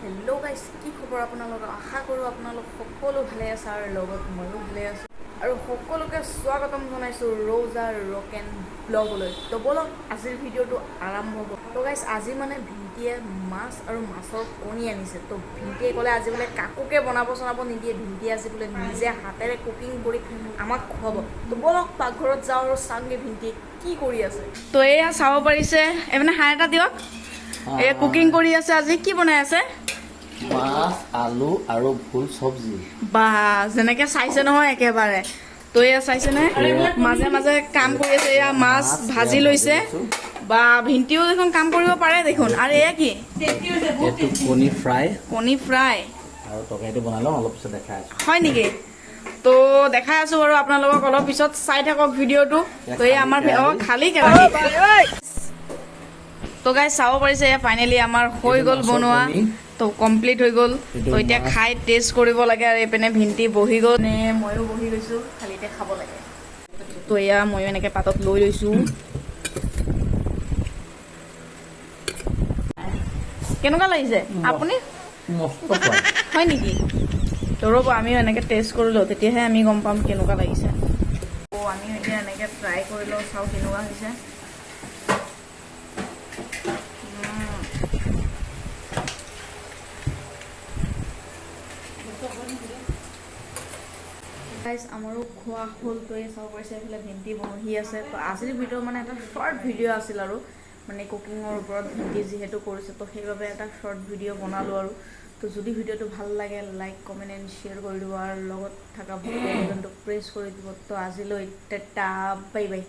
Hello' গাইছ, কি খবৰ আপোনালোকৰ? আশা কৰোঁ আপোনালোক সকলো ভালে আছে আৰু লগত ময়ো ভালে আছোঁ আৰু সকলোকে স্বাগতম জনাইছোঁ ৰ'জা ৰক এণ্ড ব্লগলৈ। তো ব'লক আজিৰ ভিডিঅ'টো আৰম্ভ হ'ব। তো গাইছ, আজি মানে ভিন্টিয়ে মাছ আৰু মাছৰ কণী আনিছে। তো ভিন্টিয়ে ক'লে আজি বোলে কাকোকে বনাব নিদিয়ে, ভিন্টিয়ে আজি বোলে নিজে হাতেৰে কুকিং কৰি আমাক খুৱাব। তো ব'লক পাকঘৰত যাওঁ আৰু চাওঁগৈ ভিন্টিয়ে কি কৰি আছে। তো এয়া চাব পাৰিছে, এইপিনে হাঁহ এটা দিয়ক। এয়া কুকিং কৰি আছে। আজি কি বনাই আছে? মাছ, আলু আৰু ভোল চব্জি। বা যেনেকৈ চাইছে নহয় একেবাৰে। তো এয়া চাইছেনে, মাজে মাজে কাম কৰি আছে। এয়া মাছ ভাজি লৈছে। বা ভিন্টিও দেখোন কাম কৰিব পাৰে দেখোন। আৰু এয়া কি? এইটো কণী ফ্ৰাই। কণী ফ্ৰাই আৰু তৰকাৰীটো বনাই লওঁ, অলপ পিছত দেখাই আছোঁ। হয় নেকি? তো দেখাই আছোঁ বাৰু আপোনালোকক, অলপ পিছত চাই থাকক ভিডিঅ'টো। তো এই আমাৰ খালী কেৰাহী। তো গাইজ চাব পাৰিছে, ফাইনেলি আমাৰ হৈ গ'ল বনোৱা। তো কমপ্লিট হৈ গ'ল। তো এতিয়া খাই টেষ্ট কৰিব লাগে। আৰু এইপিনে ভিন্টি বহি গ'ল, ময়ো বহি গৈছোঁ, খালি এতিয়া খাব লাগে। তো এয়া ময়ো এনেকৈ পাতত লৈ লৈছোঁ। কেনেকুৱা লাগিছে আপুনি? হয় নেকি? তো ৰ'ব, আমিও এনেকৈ টেষ্ট কৰি লওঁ, তেতিয়াহে আমি গম পাম কেনেকুৱা লাগিছে। আমিও এতিয়া এনেকৈ ট্ৰাই কৰি লওঁ, চাওঁ কেনেকুৱা হৈছে। গাইজ আমাৰো খোৱা হ'ল। তো এই চাব পাৰিছে, এইফালে ভিন্টি বহি আছে। তো আজিৰ ভিডিঅ' মানে এটা শ্বৰ্ট ভিডিঅ' আছিল আৰু মানে কুকিঙৰ ওপৰত ভিন্টি যিহেতু কৰিছে, তো সেইবাবে এটা শ্বৰ্ট ভিডিঅ' বনালোঁ আৰু। তো যদি ভিডিঅ'টো ভাল লাগে, লাইক কমেণ্ট এণ্ড শ্বেয়াৰ কৰি দিব আৰু লগত থকা বেল আইকনটো প্ৰেছ কৰি দিব। তো আজিলৈ টাটা, বাই বাই।